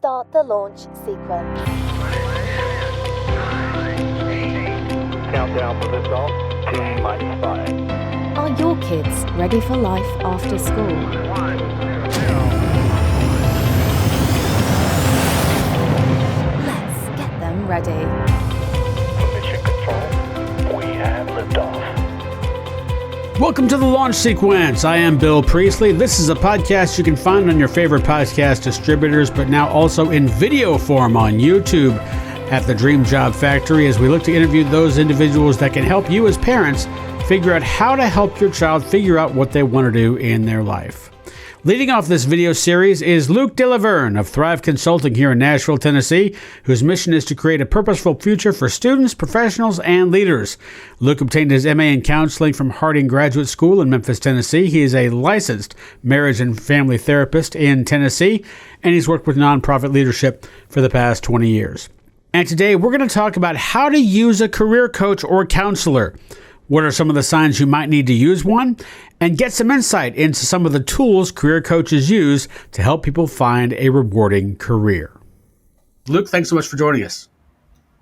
start the launch sequence. Countdown for liftoff, T-5. Are your kids ready for life after school? Let's get them ready. Mission control, we have liftoff. Welcome to the launch sequence. I am Bill Priestley. This is a podcast you can find on your favorite podcast distributors, but now also in video form on YouTube at the Dream Job Factory, as we look to interview those individuals that can help you as parents figure out how to help your child figure out what they want to do in their life. Leading off this video series is Luke DeLaVergne of Thrive Consulting here in Nashville, Tennessee, whose mission is to create a purposeful future for students, professionals, and leaders. Luke obtained his MA in counseling from Harding Graduate School in Memphis, Tennessee. He is a licensed marriage and family therapist in Tennessee, and he's worked with nonprofit leadership for the past 20 years. And today we're going to talk about how to use a career coach or counselor. What are some of the signs you might need to use one? And get some insight into some of the tools career coaches use to help people find a rewarding career. Luke, thanks so much for joining us.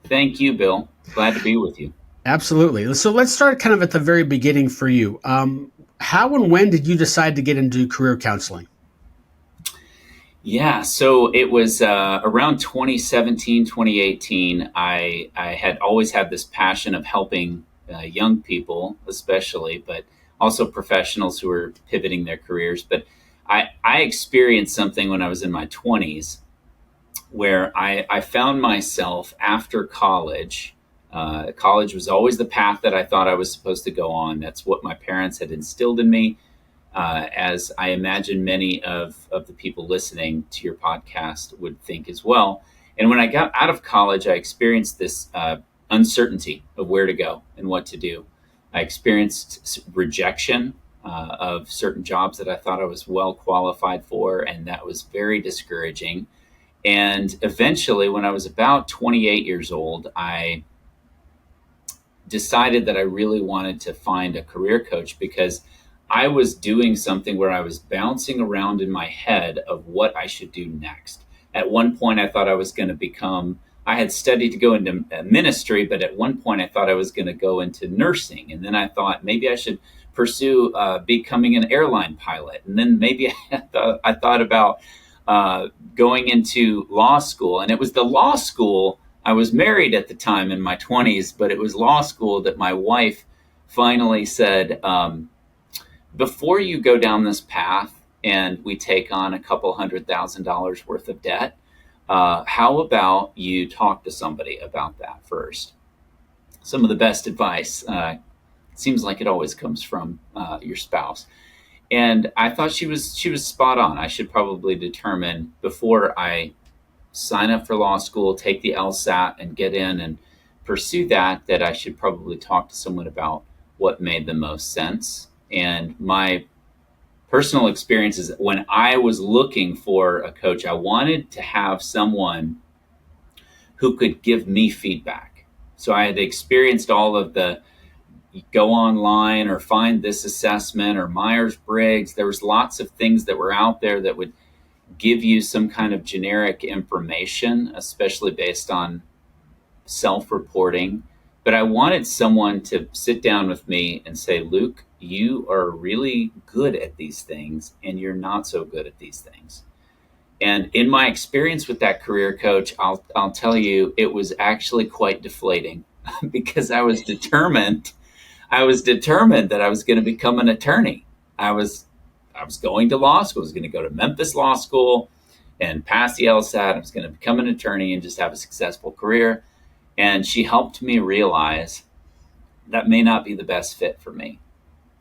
Thank you, Bill. Glad to be with you. Absolutely. So let's start kind of at the very beginning for you. How and when did you decide to get into career counseling? Yeah, so it was around 2017, 2018. I had always had this passion of helping young people, especially, but also professionals who are pivoting their careers. But I experienced something when I was in my 20s where I found myself after college. College was always the path that I thought I was supposed to go on. That's what my parents had instilled in me, as I imagine many of the people listening to your podcast would think as well. And when I got out of college, I experienced this uncertainty of where to go and what to do. I experienced rejection of certain jobs that I thought I was well qualified for, and that was very discouraging. And eventually, when I was about 28 years old, I decided that I really wanted to find a career coach because I was doing something where I was bouncing around in my head of what I should do next. At one point, I thought I was going to I had studied to go into ministry, but at one point I thought I was going to go into nursing. And then I thought maybe I should pursue becoming an airline pilot. And then maybe I thought about going into law school. And it was the law school. I was married at the time in my 20s, but it was law school that my wife finally said, before you go down this path and we take on a couple $100,000 worth of debt, how about you talk to somebody about that first? Some of the best advice seems like it always comes from your spouse. And I thought she was spot on. I should probably determine before I sign up for law school, take the LSAT and get in and pursue that I should probably talk to someone about what made the most sense. And my personal experience is that when I was looking for a coach, I wanted to have someone who could give me feedback. So I had experienced all of the go online or find this assessment or Myers-Briggs. There was lots of things that were out there that would give you some kind of generic information, especially based on self-reporting. But I wanted someone to sit down with me and say, Luke, you are really good at these things and you're not so good at these things. And in my experience with that career coach, I'll tell you, it was actually quite deflating because I was determined that I was going to become an attorney. I was going to law school. I was going to go to Memphis Law School and pass the LSAT. I was going to become an attorney and just have a successful career. And she helped me realize that may not be the best fit for me.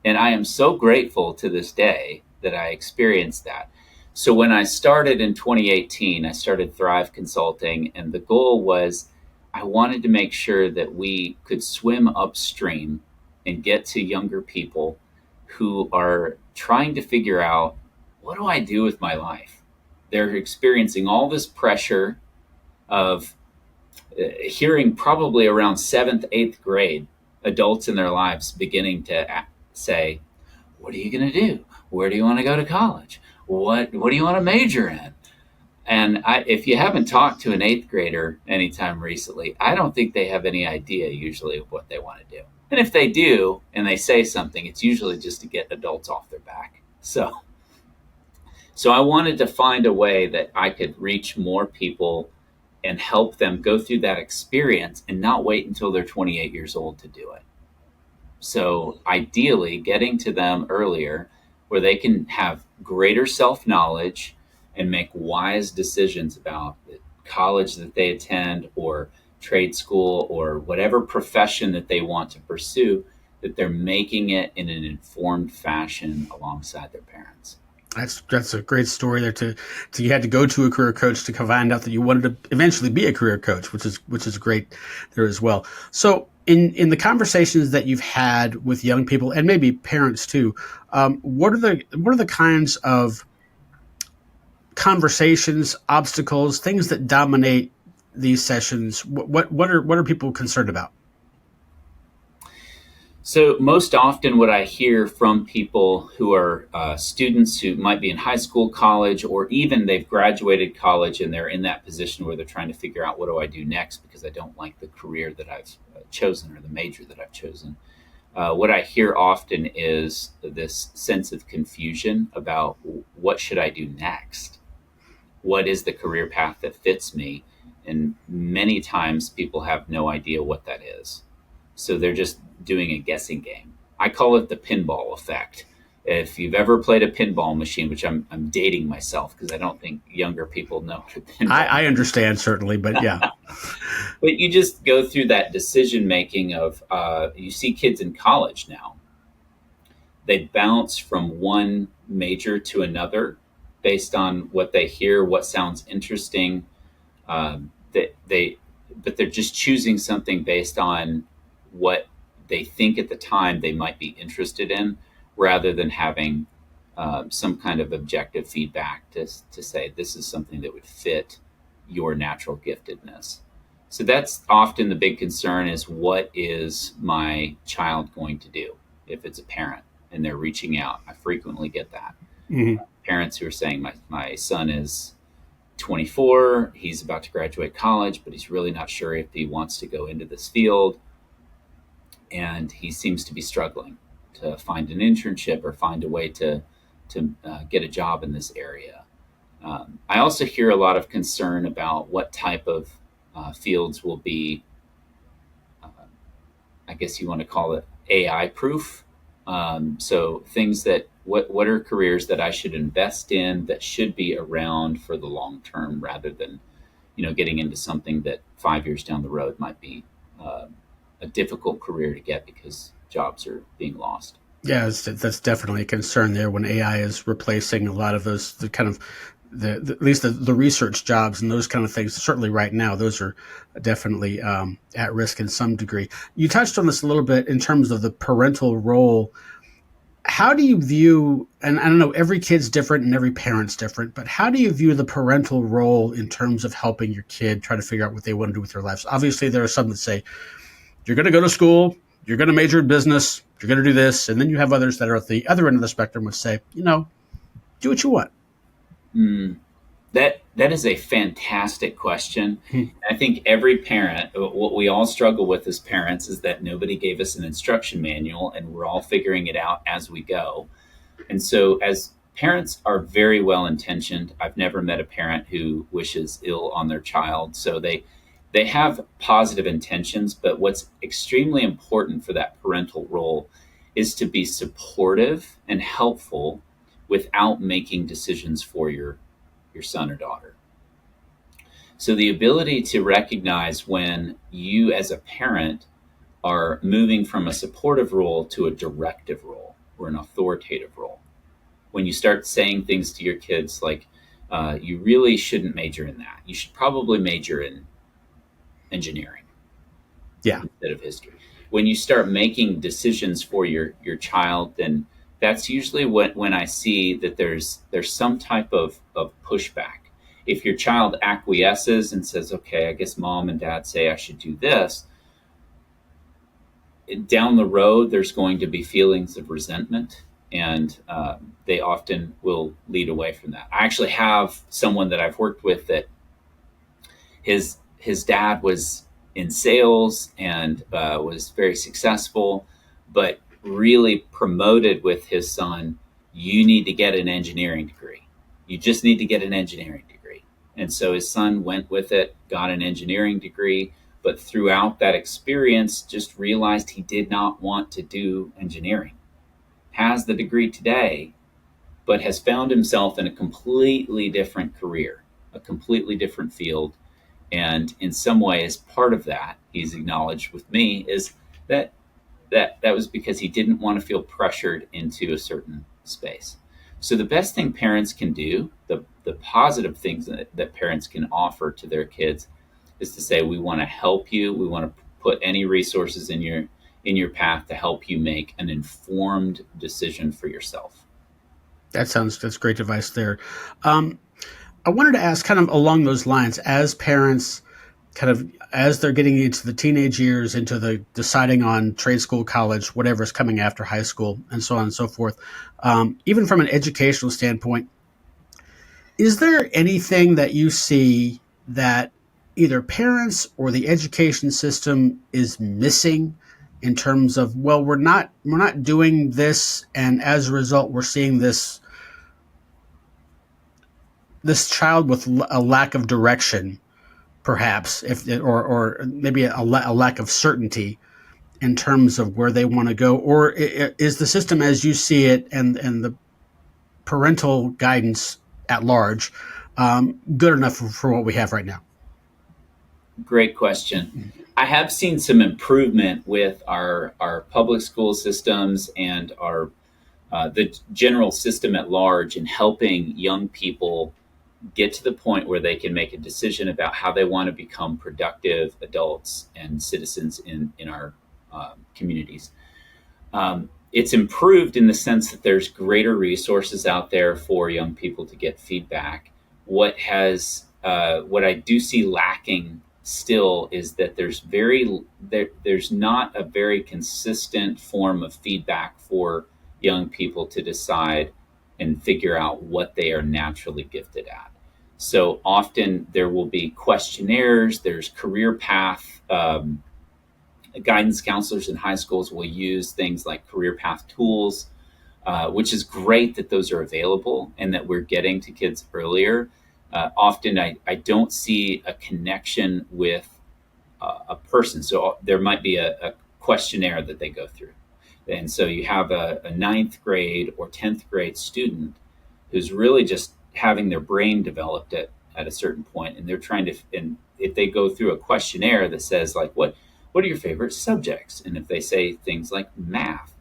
And I am so grateful to this day that I experienced that. So when I started in 2018, I started Thrive Consulting, and the goal was I wanted to make sure that we could swim upstream and get to younger people who are trying to figure out, what do I do with my life? They're experiencing all this pressure of hearing probably around 7th, 8th grade adults in their lives beginning to say, what are you going to do? Where do you want to go to college? What do you want to major in? And if you haven't talked to an eighth grader anytime recently, I don't think they have any idea usually of what they want to do. And if they do and they say something, it's usually just to get adults off their back. So I wanted to find a way that I could reach more people and help them go through that experience and not wait until they're 28 years old to do it. So ideally, getting to them earlier where they can have greater self-knowledge and make wise decisions about the college that they attend or trade school or whatever profession that they want to pursue, that they're making it in an informed fashion alongside their parents. That's a great story there. To you had to go to a career coach to find out that you wanted to eventually be a career coach, which is great there as well. So in the conversations that you've had with young people and maybe parents too, what are the kinds of conversations, obstacles, things that dominate these sessions? What are people concerned about? So most often what I hear from people who are students who might be in high school, college, or even they've graduated college and they're in that position where they're trying to figure out what do I do next because I don't like the career that I've chosen or the major that I've chosen. What I hear often is this sense of confusion about what should I do next? What is the career path that fits me? And many times people have no idea what that is. So they're just doing a guessing game. I call it the pinball effect. If you've ever played a pinball machine, which I'm dating myself because I don't think younger people know what a pinball I understand certainly, but yeah. But you just go through that decision making of, you see kids in college now. They bounce from one major to another based on what they hear, what sounds interesting. But they're just choosing something based on what they think at the time they might be interested in, rather than having some kind of objective feedback to say this is something that would fit your natural giftedness. So that's often the big concern is what is my child going to do if it's a parent and they're reaching out. I frequently get that. Mm-hmm. Parents who are saying my son is 24, he's about to graduate college, but he's really not sure if he wants to go into this field. And he seems to be struggling to find an internship or find a way to get a job in this area. I also hear a lot of concern about what type of fields will be, I guess you want to call it AI proof. So things that, what are careers that I should invest in that should be around for the long term rather than, getting into something that 5 years down the road might be a difficult career to get because jobs are being lost. Yeah, that's definitely a concern there when AI is replacing a lot of those, the kind of at least the research jobs and those kind of things. Certainly right now, those are definitely at risk in some degree. You touched on this a little bit in terms of the parental role. How do you view, and I don't know, every kid's different and every parent's different, but how do you view the parental role in terms of helping your kid try to figure out what they want to do with their lives? Obviously, there are some that say, you're going to go to school, you're going to major in business, you're going to do this. And then you have others that are at the other end of the spectrum which say, do what you want. That is a fantastic question. I think every parent, what we all struggle with as parents is that nobody gave us an instruction manual and we're all figuring it out as we go. And so as parents are very well intentioned, I've never met a parent who wishes ill on their child. So they have positive intentions, but what's extremely important for that parental role is to be supportive and helpful without making decisions for your son or daughter. So the ability to recognize when you as a parent are moving from a supportive role to a directive role or an authoritative role. When you start saying things to your kids like, you really shouldn't major in that. You should probably major in engineering instead of history. When you start making decisions for your child, then that's usually when I see that there's some type of pushback. If your child acquiesces and says, okay, I guess mom and dad say I should do this, down the road there's going to be feelings of resentment and they often will lead away from that. I actually have someone that I've worked with that his dad was in sales and was very successful, but really promoted with his son, you need to get an engineering degree. You just need to get an engineering degree. And so his son went with it, got an engineering degree, but throughout that experience, just realized he did not want to do engineering. Has the degree today, but has found himself in a completely different career, a completely different field. And in some ways, part of that, he's acknowledged with me, is that was because he didn't want to feel pressured into a certain space. So the best thing parents can do, the positive things that parents can offer to their kids, is to say, we want to help you. We want to put any resources in your path to help you make an informed decision for yourself. That's great advice there. I wanted to ask, kind of along those lines, as parents, kind of as they're getting into the teenage years, into the deciding on trade school, college, whatever is coming after high school, and so on and so forth, even from an educational standpoint, is there anything that you see that either parents or the education system is missing in terms of, well, we're not doing this, and as a result, we're seeing this child with a lack of direction, perhaps, or maybe a lack of certainty in terms of where they want to go? Or is the system as you see it, and the parental guidance at large, good enough for what we have right now? Great question. I have seen some improvement with our public school systems and our the general system at large in helping young people get to the point where they can make a decision about how they want to become productive adults and citizens in our communities. It's improved in the sense that there's greater resources out there for young people to get feedback. What I do see lacking still is that there's not a very consistent form of feedback for young people to decide and figure out what they are naturally gifted at. So often there will be questionnaires, there's career path, guidance counselors in high schools will use things like career path tools, which is great that those are available and that we're getting to kids earlier. Often I don't see a connection with a person. So there might be a questionnaire that they go through. And so you have a ninth grade or 10th grade student who's really just having their brain developed at a certain point, and they're trying to, and if they go through a questionnaire that says like, what are your favorite subjects? And if they say things like math,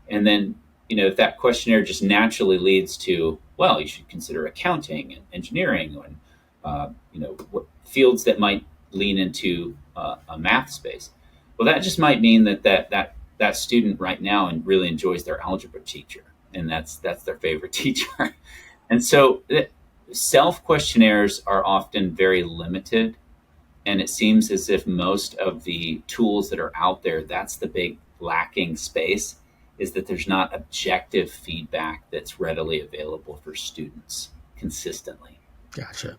and then, if that questionnaire just naturally leads to, well, you should consider accounting and engineering and, what fields that might lean into a math space. Well, that just might mean that student right now and really enjoys their algebra teacher, and that's their favorite teacher. And so self questionnaires are often very limited, and it seems as if most of the tools that are out there, that's the big lacking space, is that there's not objective feedback that's readily available for students consistently. Gotcha.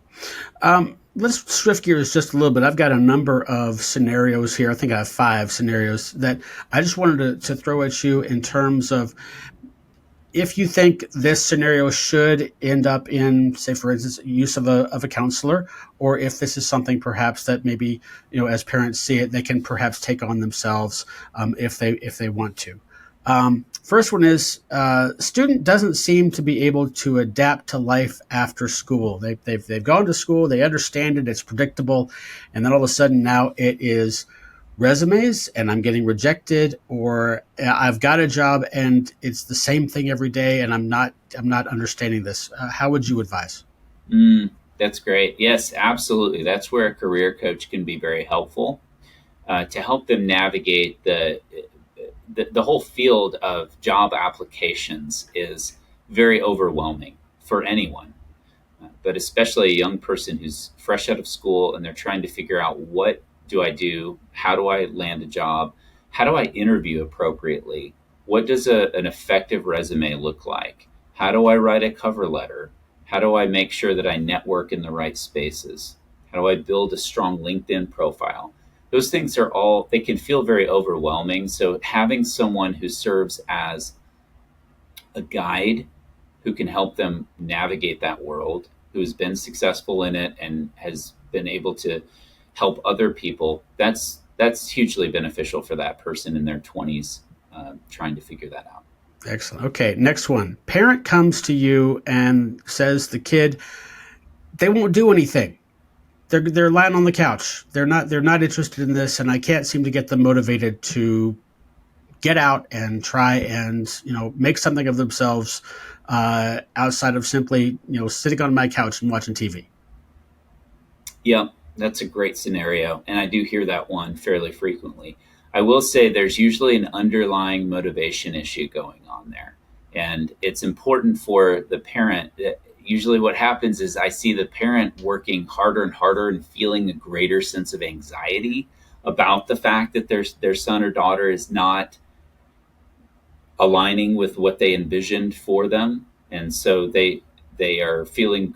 Let's shift gears just a little bit. I've got a number of scenarios here. I think I have 5 scenarios that I just wanted to throw at you in terms of if you think this scenario should end up in, say, for instance, use of a counselor, or if this is something perhaps that maybe, as parents see it, they can perhaps take on themselves if they want to. First one is student doesn't seem to be able to adapt to life after school. They've gone to school, they understand it, it's predictable, and then all of a sudden now it is resumes and I'm getting rejected, or I've got a job and it's the same thing every day and I'm not understanding this. How would you advise? That's great. Yes, absolutely. That's where a career coach can be very helpful to help them navigate the whole field of job applications is very overwhelming for anyone, but especially a young person who's fresh out of school and they're trying to figure out, what do I do? How do I land a job? How do I interview appropriately? What does an effective resume look like? How do I write a cover letter? How do I make sure that I network in the right spaces? How do I build a strong LinkedIn profile? Those things are all, they can feel very overwhelming. So having someone who serves as a guide who can help them navigate that world, who's been successful in it and has been able to help other people, that's hugely beneficial for that person in their 20s trying to figure that out. Excellent. Okay, next one. Parent comes to you and says the kid, they won't do anything. They're lying on the couch. They're not interested in this, and I can't seem to get them motivated to get out and try and make something of themselves outside of simply sitting on my couch and watching TV. Yeah, that's a great scenario, and I do hear that one fairly frequently. I will say there's usually an underlying motivation issue going on there, and it's important for the parent. Usually what happens is I see the parent working harder and harder and feeling a greater sense of anxiety about the fact that their son or daughter is not aligning with what they envisioned for them, and so they are feeling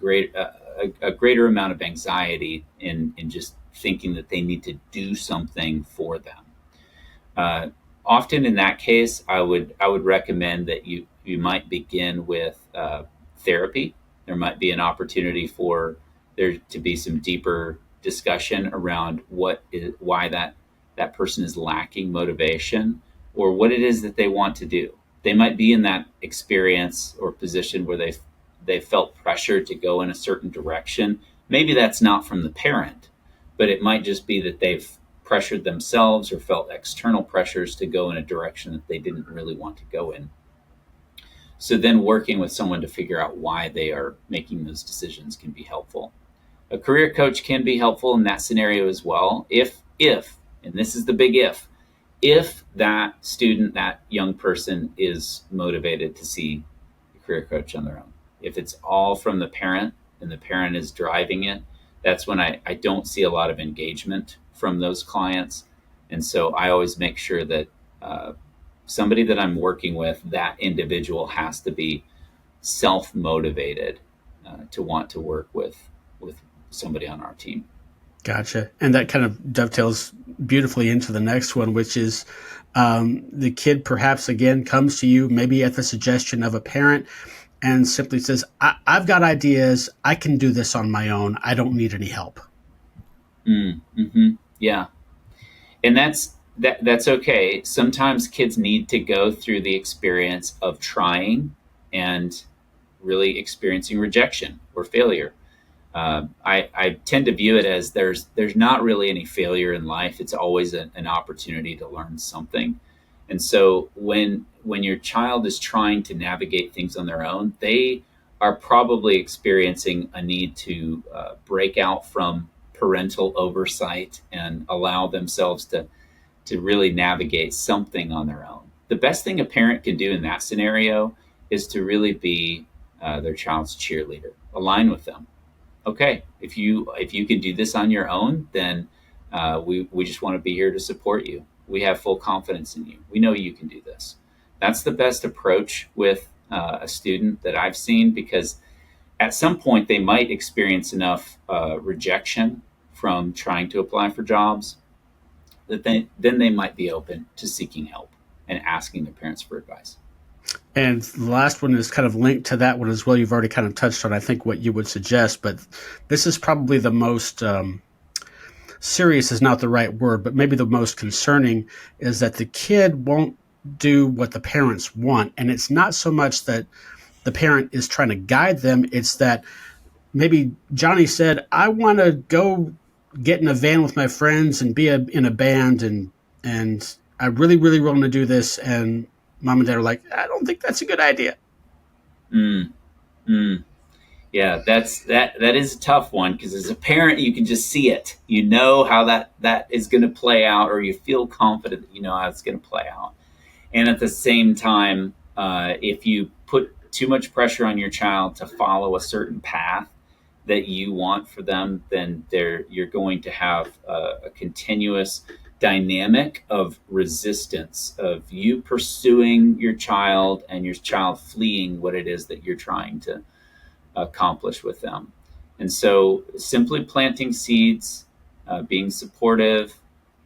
a greater amount of anxiety in just thinking that they need to do something for them. Often in that case, I would recommend that you might begin with therapy. There might be an opportunity for there to be some deeper discussion around why that person is lacking motivation, or what it is that they want to do. They might be in that experience or position where they felt pressure to go in a certain direction. Maybe that's not from the parent, but it might just be that they've pressured themselves or felt external pressures to go in a direction that they didn't really want to go in. So then working with someone to figure out why they are making those decisions can be helpful. A career coach can be helpful in that scenario as well. If, and this is the big if that student, that young person is motivated to see a career coach on their own. If it's all from the parent and the parent is driving it, that's when I don't see a lot of engagement from those clients. And so I always make sure that somebody that I'm working with, that individual has to be self-motivated to want to work with somebody on our team. Gotcha. And that kind of dovetails beautifully into the next one, which is the kid perhaps again comes to you maybe at the suggestion of a parent and simply says, I've got ideas. I can do this on my own. I don't need any help. Mm-hmm. Yeah. And that's okay. Sometimes kids need to go through the experience of trying and really experiencing rejection or failure. I tend to view it as there's not really any failure in life. It's always an opportunity to learn something. And so when your child is trying to navigate things on their own, they are probably experiencing a need to break out from parental oversight and allow themselves to really navigate something on their own. The best thing a parent can do in that scenario is to really be their child's cheerleader, align with them. Okay, if you can do this on your own, then we just want to be here to support you. We have full confidence in you. We know you can do this. That's the best approach with a student that I've seen, because at some point they might experience enough rejection from trying to apply for jobs that then they might be open to seeking help and asking their parents for advice. And the last one is kind of linked to that one as well. You've already kind of touched on, I think, what you would suggest, but this is probably the most serious is not the right word, but maybe the most concerning is that the kid won't do what the parents want. And it's not so much that the parent is trying to guide them. It's that maybe Johnny said, I want to go get in a van with my friends and be in a band. And I really, really want to do this. And mom and dad are like, I don't think that's a good idea. Yeah, that is a tough one, because as a parent, you can just see it. You know how that is going to play out, or you feel confident that you know how it's going to play out. And at the same time, if you put too much pressure on your child to follow a certain path that you want for them, then you're going to have a continuous dynamic of resistance, of you pursuing your child and your child fleeing what it is that you're trying to accomplish with them. And so simply planting seeds, being supportive,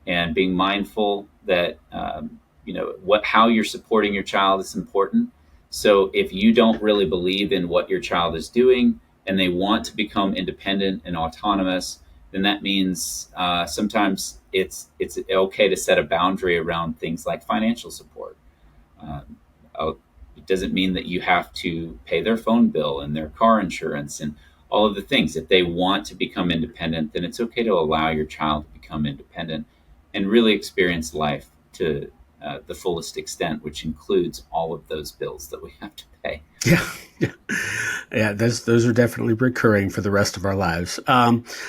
and being mindful that how you're supporting your child is important. So if you don't really believe in what your child is doing and they want to become independent and autonomous, then that means sometimes it's okay to set a boundary around things like financial support. Um, it doesn't mean that you have to pay their phone bill and their car insurance and all of the things. If they want to become independent, then it's okay to allow your child to become independent and really experience life to the fullest extent, which includes all of those bills that we have to pay. Yeah. Those are definitely recurring for the rest of our lives.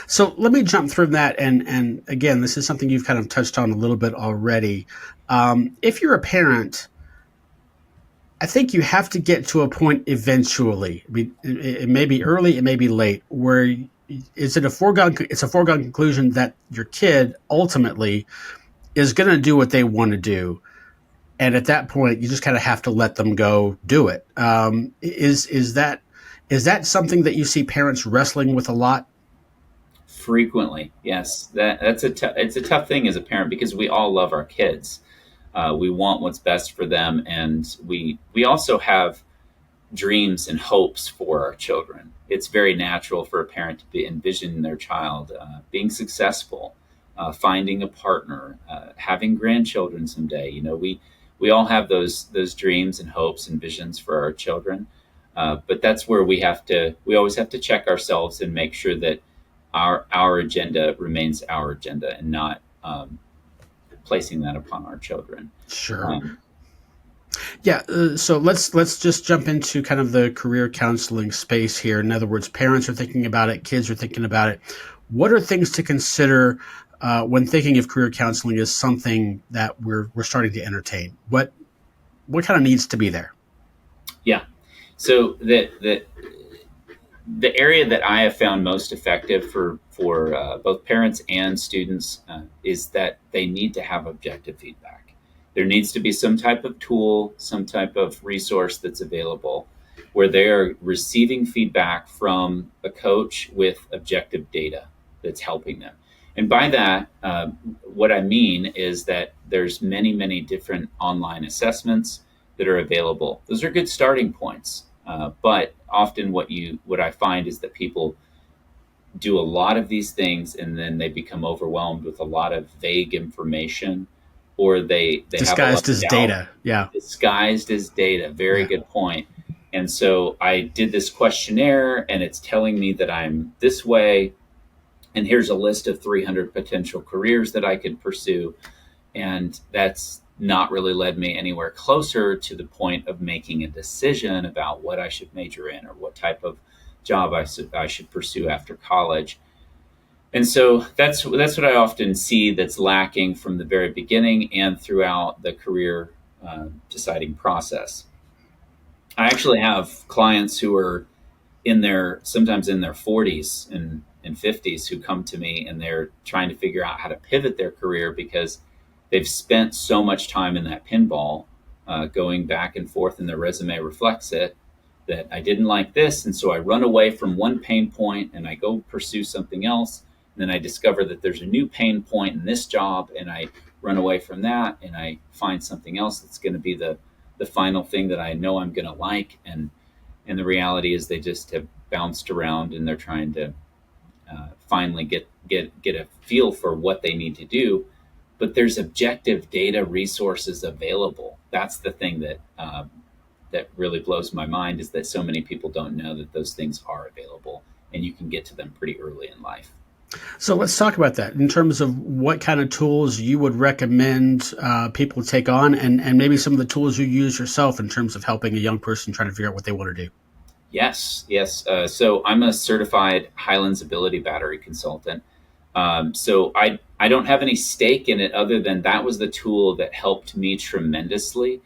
So let me jump through that. And again, this is something you've kind of touched on a little bit already. If you're a parent, I think you have to get to a point eventually. I mean, it may be early, it may be late, where it's a foregone conclusion that your kid ultimately is going to do what they want to do. And at that point, you just kind of have to let them go do it. Is that something that you see parents wrestling with a lot? Frequently, yes. It's a tough thing as a parent because we all love our kids. We want what's best for them, and we also have dreams and hopes for our children. It's very natural for a parent to envision their child being successful, finding a partner, having grandchildren someday. We all have those dreams and hopes and visions for our children, but that's where we always have to check ourselves and make sure that our agenda remains our agenda and not placing that upon our children. Sure. So let's just jump into kind of the career counseling space here. In other words, parents are thinking about it, kids are thinking about it. What are things to consider when thinking of career counseling as something that we're starting to entertain? What kind of needs to be there? Yeah. So the area that I have found most effective for both parents and students is that they need to have objective feedback. There needs to be some type of tool, some type of resource that's available where they are receiving feedback from a coach with objective data that's helping them. And by that, what I mean is that there's many, many different online assessments that are available. Those are good starting points. But often what I find is that people do a lot of these things and then they become overwhelmed with a lot of vague information, or they disguised as data. Yeah. Disguised as data. Very good point. And so I did this questionnaire and it's telling me that I'm this way. And here's a list of 300 potential careers that I could pursue. And that's not really led me anywhere closer to the point of making a decision about what I should major in or what type of job I should pursue after college. And so that's what I often see that's lacking from the very beginning and throughout the career deciding process. I actually have clients who are sometimes in their 40s and 50s who come to me and they're trying to figure out how to pivot their career because they've spent so much time in that pinball going back and forth, and their resume reflects it, that I didn't like this. And so I run away from one pain point and I go pursue something else. And then I discover that there's a new pain point in this job and I run away from that and I find something else that's going to be the final thing that I know I'm going to like. And the reality is they just have bounced around and they're trying to finally get a feel for what they need to do. But there's objective data resources available. That's the thing that really blows my mind, is that so many people don't know that those things are available and you can get to them pretty early in life. So let's talk about that in terms of what kind of tools you would recommend people take on, and maybe some of the tools you use yourself in terms of helping a young person trying to figure out what they want to do. Yes. So I'm a certified Highlands Ability Battery consultant. So I don't have any stake in it other than that was the tool that helped me tremendously.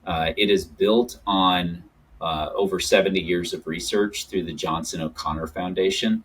It is built on over 70 years of research through the Johnson O'Connor Foundation.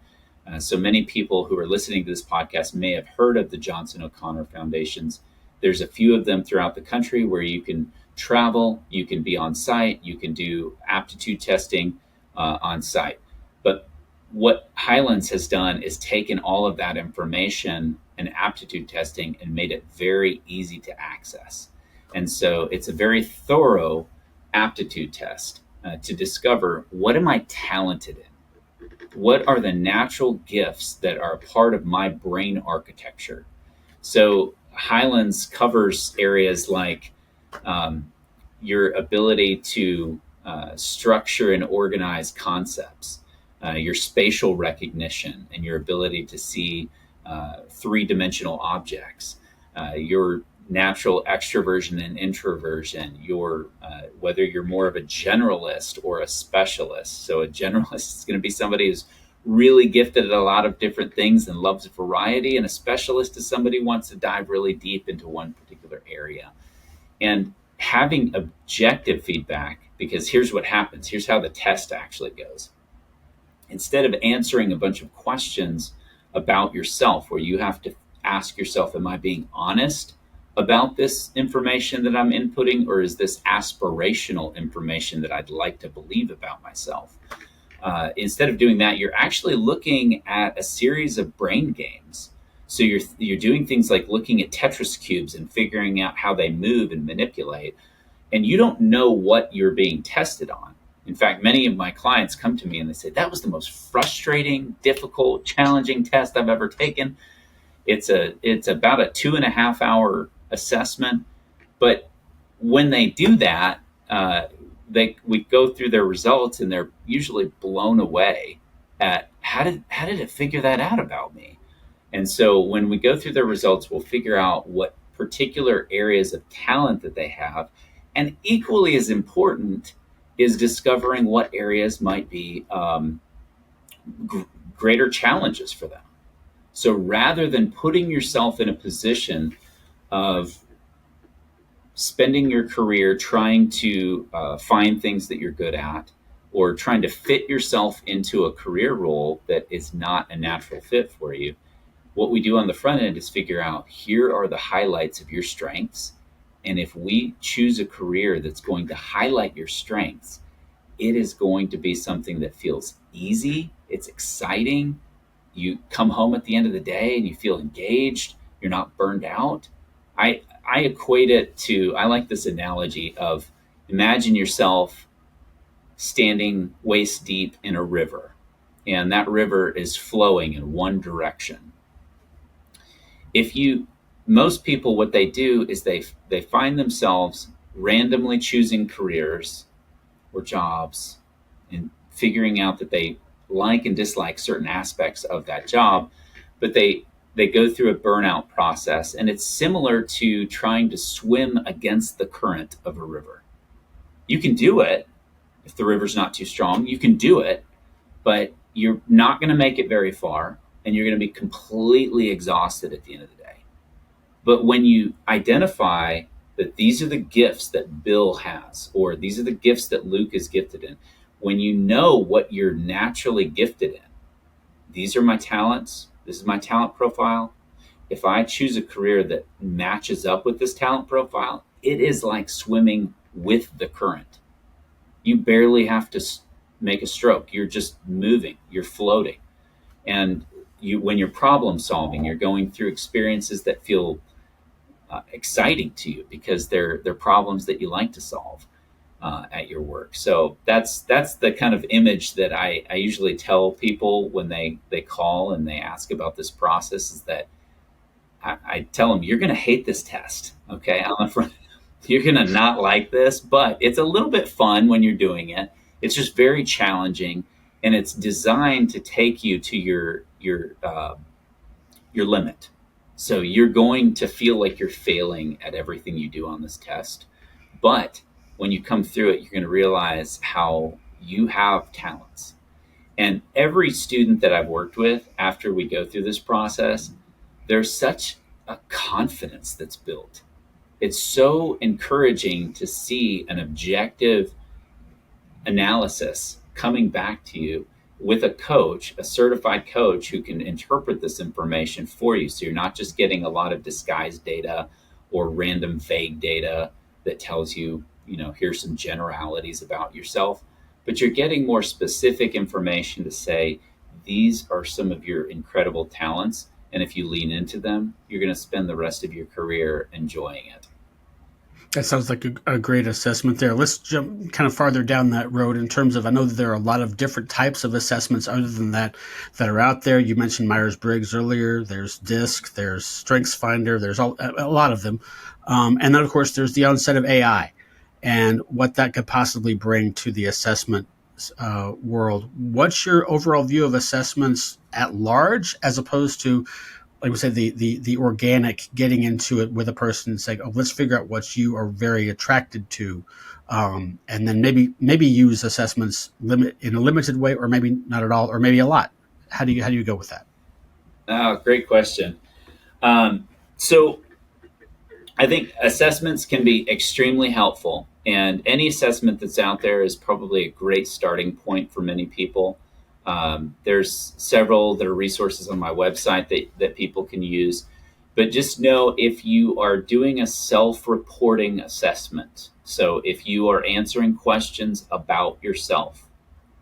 So many people who are listening to this podcast may have heard of the Johnson O'Connor Foundations. There's a few of them throughout the country where you can travel, you can be on site, you can do aptitude testing on site. But what Highlands has done is taken all of that information and aptitude testing and made it very easy to access. And so it's a very thorough aptitude test to discover, what am I talented in? What are the natural gifts that are a part of my brain architecture? So Highlands covers areas like your ability to structure and organize concepts, your spatial recognition, and your ability to see three-dimensional objects, your natural extroversion and introversion, your whether you're more of a generalist or a specialist. So a generalist is going to be somebody who's really gifted at a lot of different things and loves variety, and a specialist is somebody who wants to dive really deep into one particular area. And having objective feedback, because here's what happens, here's how the test actually goes. Instead of answering a bunch of questions about yourself where you have to ask yourself, am I being honest about this information that I'm inputting, or is this aspirational information that I'd like to believe about myself? Instead of doing that, you're actually looking at a series of brain games. So you're doing things like looking at Tetris cubes and figuring out how they move and manipulate, and you don't know what you're being tested on. In fact, many of my clients come to me and they say, that was the most frustrating, difficult, challenging test I've ever taken. It's about a 2.5 hour assessment. But when they do that, we go through their results and they're usually blown away at how did it figure that out about me? And so when we go through their results, we'll figure out what particular areas of talent that they have. And equally as important is discovering what areas might be greater challenges for them. So rather than putting yourself in a position of spending your career trying to find things that you're good at, or trying to fit yourself into a career role that is not a natural fit for you, what we do on the front end is figure out, here are the highlights of your strengths. And if we choose a career that's going to highlight your strengths, it is going to be something that feels easy, it's exciting. You come home at the end of the day and you feel engaged, you're not burned out. I equate it to, I like this analogy of, imagine yourself standing waist deep in a river, and that river is flowing in one direction. Most people, what they do is they find themselves randomly choosing careers or jobs and figuring out that they like and dislike certain aspects of that job, but they go through a burnout process. And it's similar to trying to swim against the current of a river. You can do it if the river's not too strong, you can do it, but you're not going to make it very far, and you're going to be completely exhausted at the end of the day. But when you identify that these are the gifts that Bill has, or these are the gifts that Luke is gifted in, when you know what you're naturally gifted in, these are my talents, this is my talent profile. If I choose a career that matches up with this talent profile, it is like swimming with the current. You barely have to make a stroke. You're just moving, you're floating. And when you're problem solving, you're going through experiences that feel exciting to you because they're problems that you like to solve at your work. So that's the kind of image that I usually tell people when they call and they ask about this process, is that I tell them, you're going to hate this test. Okay. You're going to not like this, but it's a little bit fun when you're doing it. It's just very challenging, and it's designed to take you to your limit. So you're going to feel like you're failing at everything you do on this test. But when you come through it, you're going to realize how you have talents. And every student that I've worked with, after we go through this process, there's such a confidence that's built. It's so encouraging to see an objective analysis coming back to you with a coach, a certified coach who can interpret this information for you. So you're not just getting a lot of disguised data or random vague data that tells you, here's some generalities about yourself, but you're getting more specific information to say, these are some of your incredible talents. And if you lean into them, you're going to spend the rest of your career enjoying it. That sounds like a great assessment there. Let's jump kind of farther down that road in terms of, I know that there are a lot of different types of assessments other than that are out there. You mentioned Myers-Briggs earlier. There's DISC, there's StrengthsFinder, there's a lot of them. And then, of course, there's the onset of AI and what that could possibly bring to the assessment world. What's your overall view of assessments at large as opposed to, like we said, the organic getting into it with a person and saying, oh, let's figure out what you are very attracted to, and then maybe use assessments in a limited way, or maybe not at all, or maybe a lot. How do you go with that? Oh, great question. So I think assessments can be extremely helpful, and any assessment that's out there is probably a great starting point for many people. There's several that are resources on my website that people can use. But just know, if you are doing a self-reporting assessment, so if you are answering questions about yourself,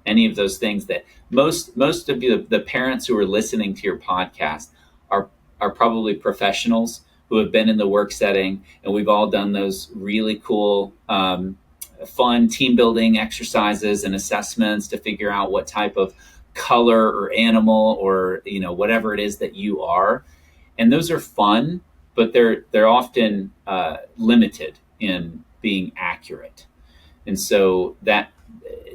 any of those things that most of the parents who are listening to your podcast are probably professionals who have been in the work setting, and we've all done those really cool fun team building exercises and assessments to figure out what type of color or animal or whatever it is that you are, and those are fun, but they're often limited in being accurate. And so that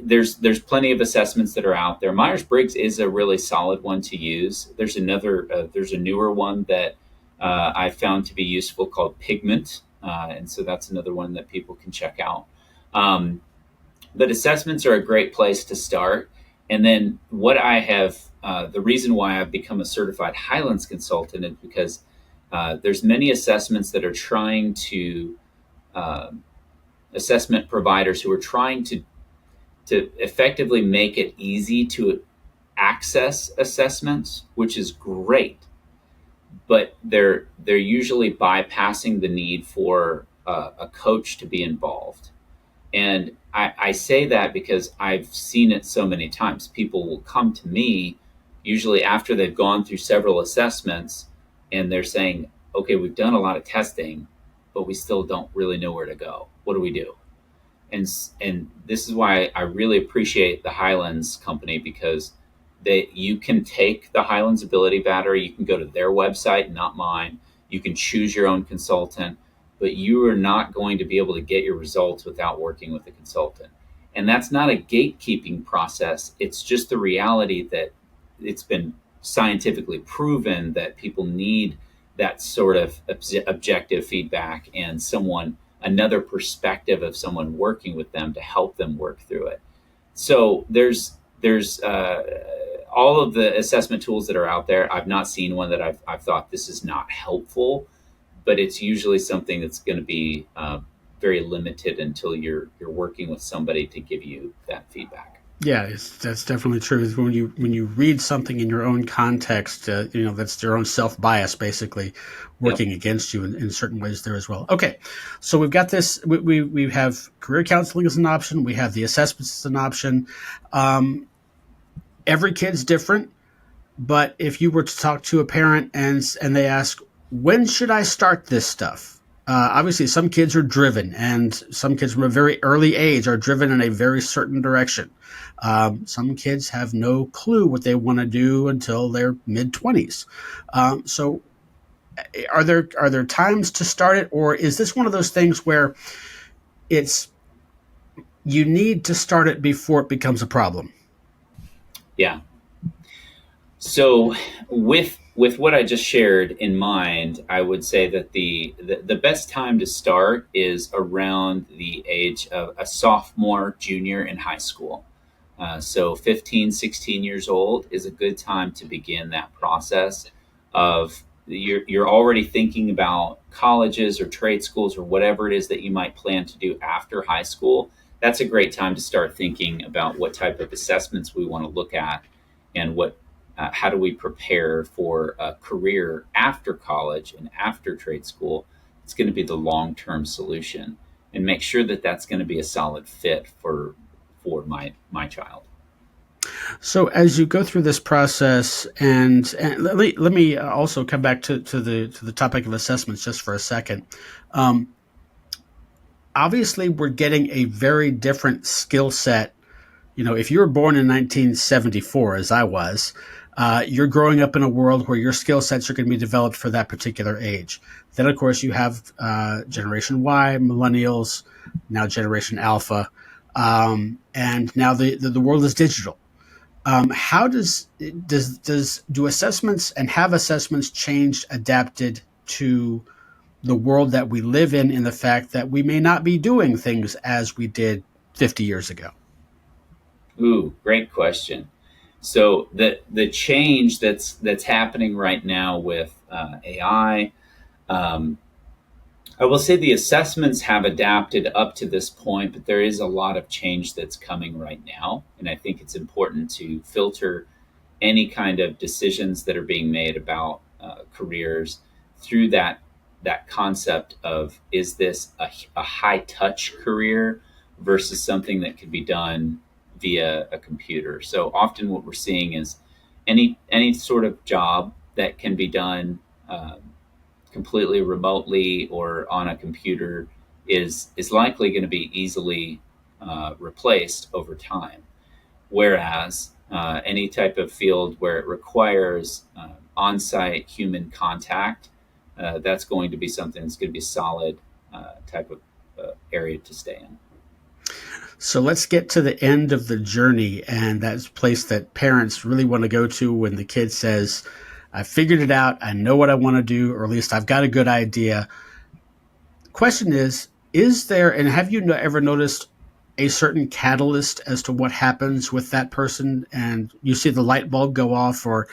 there's plenty of assessments that are out there. Myers-Briggs is a really solid one to use. There's a newer one that I found to be useful called Pigment, and so that's another one that people can check out. But assessments are a great place to start. And then what I have, the reason why I've become a certified Highlands consultant is because there's many assessments that are trying to, assessment providers who are trying to effectively make it easy to access assessments, which is great. But they're usually bypassing the need for a coach to be involved. And I say that because I've seen it so many times. People will come to me, usually after they've gone through several assessments, and they're saying, okay, we've done a lot of testing, but we still don't really know where to go. What do we do? And this is why I really appreciate the Highlands company, because you can take the Highlands Ability Battery, you can go to their website, not mine. You can choose your own consultant, but you are not going to be able to get your results without working with a consultant. And that's not a gatekeeping process. It's just the reality that it's been scientifically proven that people need that sort of objective feedback and another perspective of someone working with them to help them work through it. So there's all of the assessment tools that are out there. I've not seen one that I've thought this is not helpful, but it's usually something that's going to be very limited until you're working with somebody to give you that feedback. Yeah, that's definitely true. When you read something in your own context, that's their own self-bias basically working against you in certain ways there as well. Okay, so we've got this. We have career counseling as an option. We have the assessments as an option. Every kid's different, but if you were to talk to a parent and they ask, when should I start this stuff? Obviously, some kids are driven, and some kids from a very early age are driven in a very certain direction. Some kids have no clue what they want to do until their mid-20s. So are there times to start it, or is this one of those things where you need to start it before it becomes a problem? Yeah. So with what I just shared in mind, I would say that the best time to start is around the age of a sophomore, junior in high school. So 15, 16 years old is a good time to begin that process of you're already thinking about colleges or trade schools or whatever it is that you might plan to do after high school. That's a great time to start thinking about what type of assessments we want to look at. and how do we prepare for a career after college and after trade school. It's going to be the long-term solution, and make sure that that's going to be a solid fit for my child. So as you go through this process, and let me also come back to the topic of assessments just for a second. Obviously, we're getting a very different skill set. If you were born in 1974, as I was, you're growing up in a world where your skill sets are going to be developed for that particular age. Then, of course, you have Generation Y, Millennials, now Generation Alpha, and now the world is digital. How do assessments and have assessments changed, adapted to the world that we live in the fact that we may not be doing things as we did 50 years ago? Ooh, great question. So the change that's happening right now with AI, I will say the assessments have adapted up to this point, but there is a lot of change that's coming right now, and I think it's important to filter any kind of decisions that are being made about careers through that concept of, is this a high touch career versus something that could be done via a computer. So often what we're seeing is any sort of job that can be done completely remotely or on a computer is likely going to be easily replaced over time. Whereas any type of field where it requires on-site human contact, that's going to be something that's going to be solid type of area to stay in. So let's get to the end of the journey, and that's a place that parents really want to go to when the kid says, I figured it out, I know what I want to do, or at least I've got a good idea. Question is there, and have you ever noticed a certain catalyst as to what happens with that person, and you see the light bulb go off? Or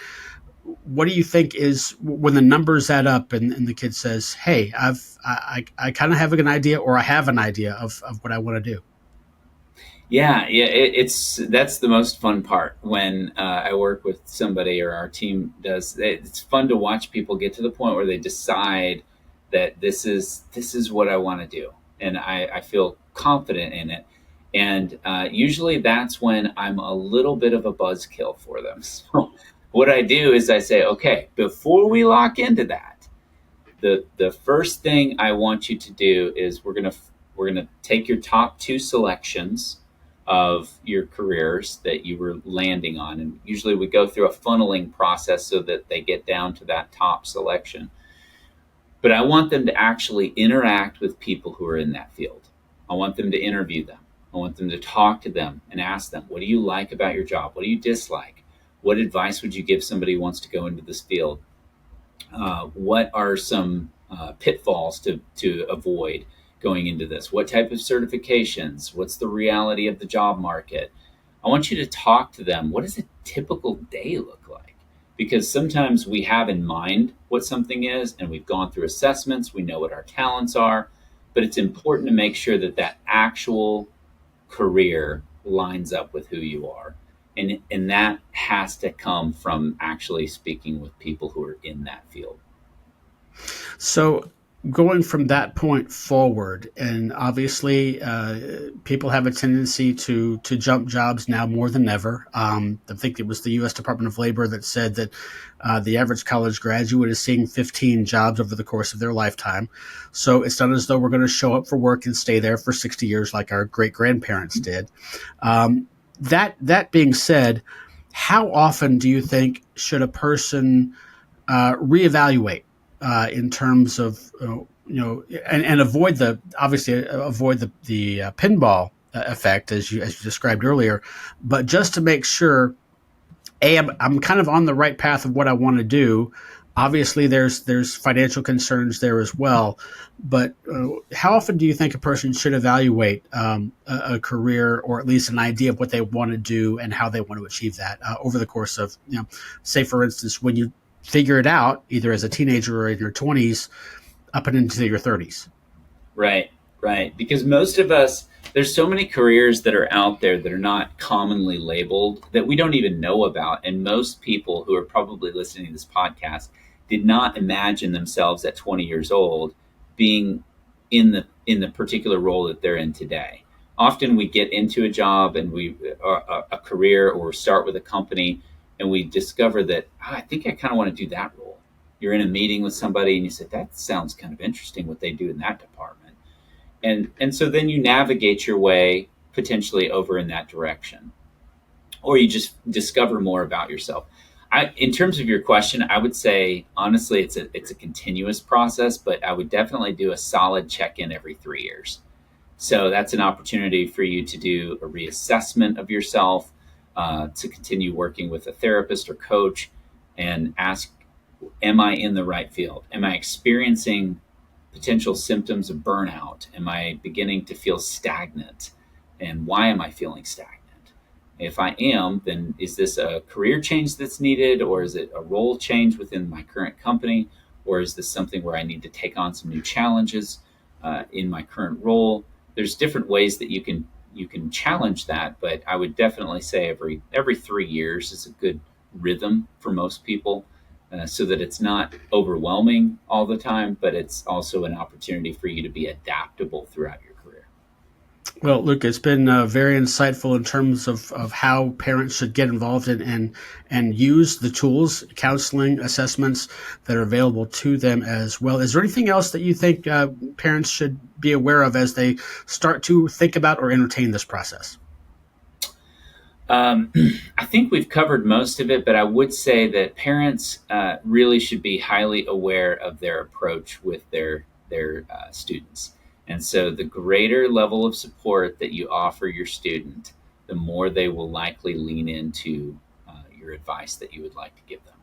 what do you think is when the numbers add up and the kid says, hey, I kind of have an idea, or I have an idea of what I want to do? Yeah, that's the most fun part when I work with somebody or our team does. It's fun to watch people get to the point where they decide that this is what I want to do, and I feel confident in it. And usually that's when I'm a little bit of a buzzkill for them. So what I do is I say, okay, before we lock into that, the first thing I want you to do is we're gonna take your top two selections of your careers that you were landing on. And usually we go through a funneling process so that they get down to that top selection. But I want them to actually interact with people who are in that field. I want them to interview them. I want them to talk to them and ask them, what do you like about your job? What do you dislike? What advice would you give somebody who wants to go into this field? What are some pitfalls to avoid going into this? What type of certifications? What's the reality of the job market? I want you to talk to them. What does a typical day look like? Because sometimes we have in mind what something is, and we've gone through assessments, we know what our talents are, but it's important to make sure that that actual career lines up with who you are. And that has to come from actually speaking with people who are in that field. So going from that point forward, and obviously people have a tendency to jump jobs now more than ever. I think it was the U.S. Department of Labor that said that the average college graduate is seeing 15 jobs over the course of their lifetime. So it's not as though we're going to show up for work and stay there for 60 years like our great-grandparents did. That being said, how often do you think should a person reevaluate in terms of and avoid the pinball effect as you described earlier, but just to make sure, I'm kind of on the right path of what I want to do. Obviously, there's financial concerns there as well, but how often do you think a person should evaluate a career, or at least an idea of what they want to do and how they want to achieve that over the course of, say, for instance, when you figure it out, either as a teenager or in your 20s, up and into your 30s? Right. Because most of us, There's so many careers that are out there that are not commonly labeled that we don't even know about. And most people who are probably listening to this podcast did not imagine themselves at 20 years old being in the particular role that they're in today. Often we get into a job and a career, or start with a company, and we discover that, I think I kind of want to do that role. You're in a meeting with somebody and you say, that sounds kind of interesting what they do in that department. And so then you navigate your way potentially over in that direction, or you just discover more about yourself. In terms of your question, I would say honestly, it's a continuous process, but I would definitely do a solid check-in every 3 years. So that's an opportunity for you to do a reassessment of yourself, to continue working with a therapist or coach, and ask, am I in the right field? Am I experiencing potential symptoms of burnout? Am I beginning to feel stagnant? And why am I feeling stagnant? If I am, then is this a career change that's needed, or is it a role change within my current company? Or is this something where I need to take on some new challenges in my current role? There's different ways that you can challenge that, but I would definitely say every 3 years is a good rhythm for most people, so that it's not overwhelming all the time, but it's also an opportunity for you to be adaptable throughout your career. Well, Luke, it's been very insightful in terms of how parents should get involved in and use the tools, counseling, assessments that are available to them as well. Is there anything else that you think parents should be aware of as they start to think about or entertain this process? I think we've covered most of it, but I would say that parents really should be highly aware of their approach with their students. And so the greater level of support that you offer your student, the more they will likely lean into your advice that you would like to give them.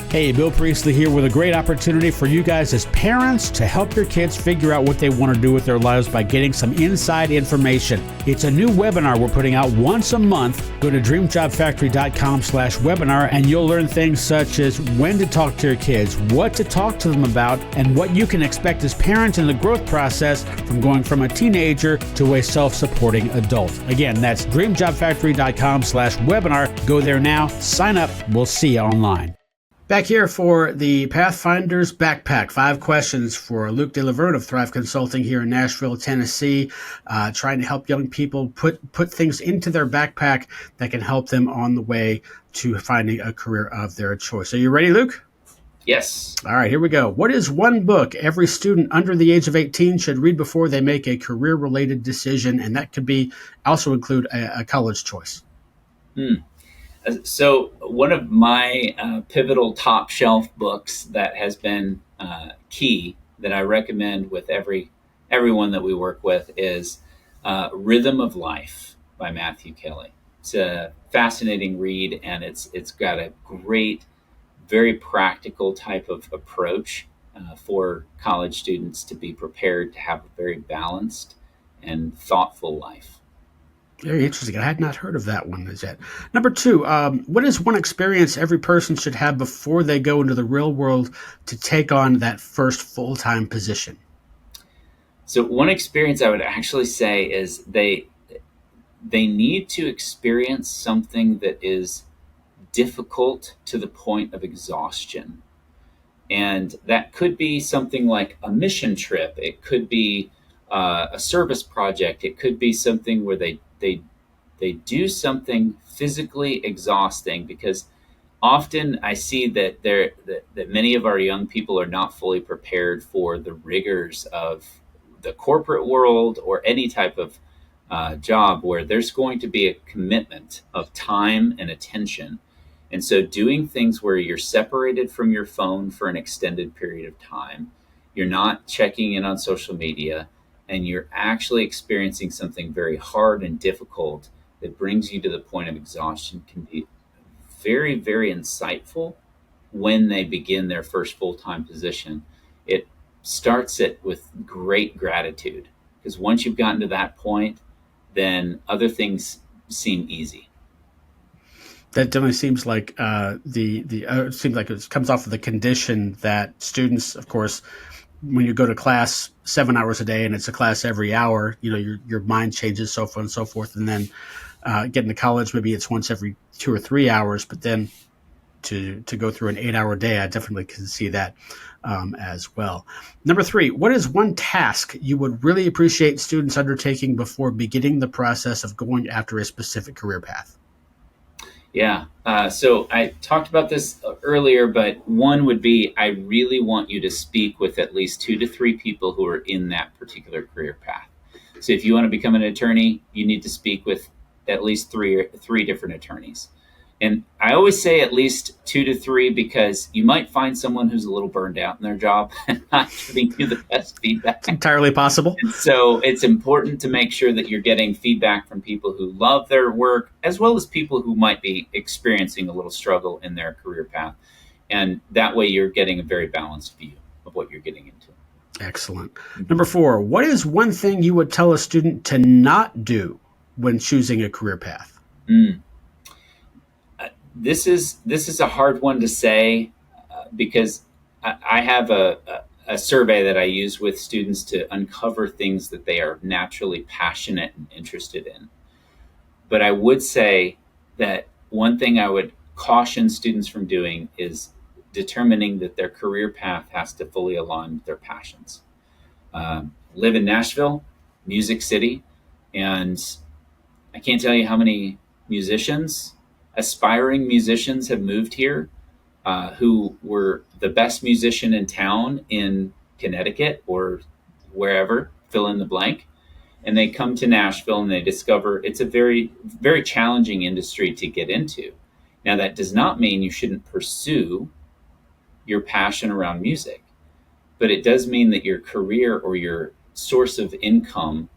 Hey, Bill Priestley here with a great opportunity for you guys as parents to help your kids figure out what they want to do with their lives by getting some inside information. It's a new webinar we're putting out once a month. Go to dreamjobfactory.com/webinar and you'll learn things such as when to talk to your kids, what to talk to them about, and what you can expect as parents in the growth process from going from a teenager to a self-supporting adult. Again, that's dreamjobfactory.com/webinar. Go there now, sign up. We'll see you online. Back here for the Pathfinder's Backpack, 5 questions for Luke DeLaVergne of Thrive Consulting here in Nashville, Tennessee, trying to help young people put things into their backpack that can help them on the way to finding a career of their choice. Are you ready, Luke? Yes. All right, here we go. What is one book every student under the age of 18 should read before they make a career-related decision? And that could be also include a college choice. So one of my pivotal top shelf books that has been key that I recommend with everyone that we work with is Rhythm of Life by Matthew Kelly. It's a fascinating read, and it's got a great, very practical type of approach for college students to be prepared to have a very balanced and thoughtful life. Very interesting. I had not heard of that one as yet. Number 2, what is one experience every person should have before they go into the real world to take on that first full-time position? So one experience I would actually say is they need to experience something that is difficult to the point of exhaustion. And that could be something like a mission trip. It could be a service project. It could be something where they do something physically exhausting, because often I see that that many of our young people are not fully prepared for the rigors of the corporate world or any type of job where there's going to be a commitment of time and attention. And so doing things where you're separated from your phone for an extended period of time, you're not checking in on social media, and you're actually experiencing something very hard and difficult that brings you to the point of exhaustion can be very, very insightful when they begin their first full-time position. It starts it with great gratitude, because once you've gotten to that point, then other things seem easy. That definitely seems like it seems like it comes off of the condition that students, of course, when you go to class 7 hours a day and it's a class every hour, your mind changes, so on and so forth. And then getting to college, maybe it's once every 2 or 3 hours, but then to go through an 8-hour day, I definitely can see that as well. Number 3, what is one task you would really appreciate students undertaking before beginning the process of going after a specific career path? Yeah. So I talked about this earlier, but one would be, I really want you to speak with at least 2 to 3 people who are in that particular career path. So if you want to become an attorney, you need to speak with at least three different attorneys. And I always say at least 2 to 3 because you might find someone who's a little burned out in their job and not giving you the best feedback. It's entirely possible. And so it's important to make sure that you're getting feedback from people who love their work, as well as people who might be experiencing a little struggle in their career path. And that way you're getting a very balanced view of what you're getting into. Excellent. Number 4, what is one thing you would tell a student to not do when choosing a career path? This is a hard one to say because I have a survey that I use with students to uncover things that they are naturally passionate and interested in. But I would say that one thing I would caution students from doing is determining that their career path has to fully align with their passions. Live in Nashville, Music City, and I can't tell you how many aspiring musicians have moved here who were the best musician in town in Connecticut or wherever, fill in the blank. And they come to Nashville and they discover it's a very, very challenging industry to get into. Now, that does not mean you shouldn't pursue your passion around music, but it does mean that your career or your source of income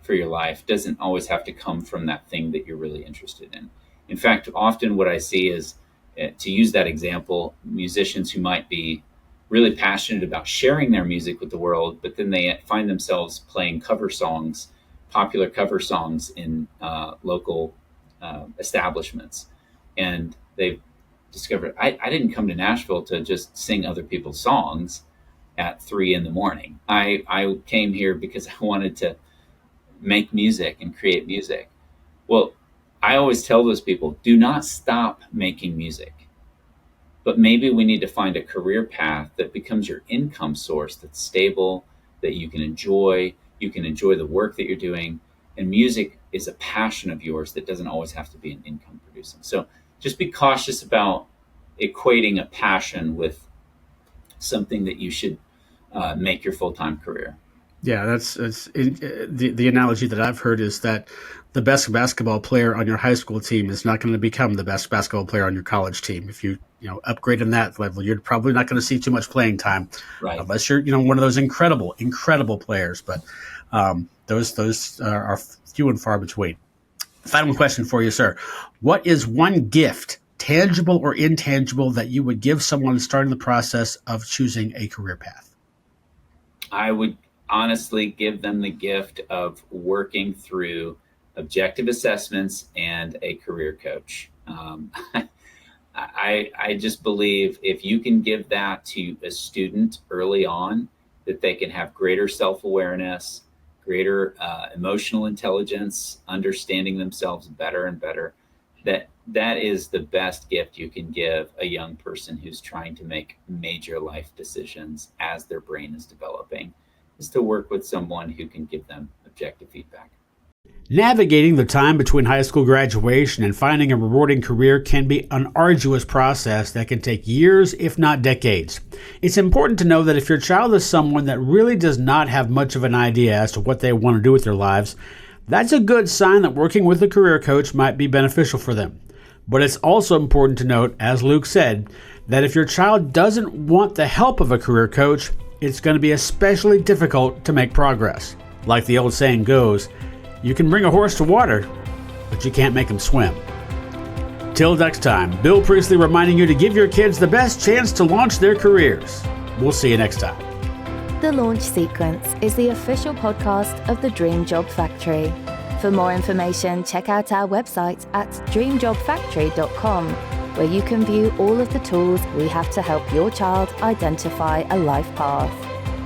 for your life doesn't always have to come from that thing that you're really interested in. In fact, often what I see is, to use that example, musicians who might be really passionate about sharing their music with the world, but then they find themselves playing popular cover songs in local establishments. And they've discovered, I didn't come to Nashville to just sing other people's songs at 3 a.m. I came here because I wanted to make music and create music. Well, I always tell those people, do not stop making music. But maybe we need to find a career path that becomes your income source that's stable, that you can enjoy the work that you're doing. And music is a passion of yours that doesn't always have to be an income producing. So just be cautious about equating a passion with something that you should make your full-time career. Yeah, that's the analogy that I've heard is that the best basketball player on your high school team is not going to become the best basketball player on your college team. If you upgrade in that level, you're probably not going to see too much playing time, right? Unless you're one of those incredible players. But those are few and far between. Final question for you, sir: what is one gift, tangible or intangible, that you would give someone starting the process of choosing a career path? I would honestly give them the gift of working through objective assessments and a career coach. I just believe if you can give that to a student early on, that they can have greater self-awareness, greater emotional intelligence, understanding themselves better and better, that is the best gift you can give a young person who's trying to make major life decisions as their brain is developing, is to work with someone who can give them objective feedback. Navigating the time between high school graduation and finding a rewarding career can be an arduous process that can take years, if not decades. It's important to know that if your child is someone that really does not have much of an idea as to what they want to do with their lives, that's a good sign that working with a career coach might be beneficial for them. But it's also important to note, as Luke said, that if your child doesn't want the help of a career coach, it's going to be especially difficult to make progress. Like the old saying goes, you can bring a horse to water, but you can't make him swim. Till next time, Bill Priestley reminding you to give your kids the best chance to launch their careers. We'll see you next time. The Launch Sequence is the official podcast of the Dream Job Factory. For more information, check out our website at dreamjobfactory.com, where you can view all of the tools we have to help your child identify a life path.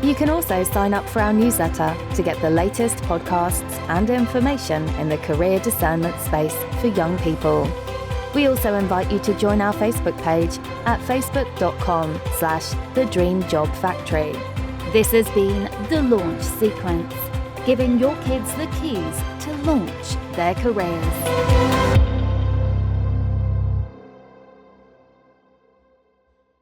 You can also sign up for our newsletter to get the latest podcasts and information in the career discernment space for young people. We also invite you to join our Facebook page at facebook.com/The Dream Job Factory. This has been The Launch Sequence, giving your kids the keys to launch their careers.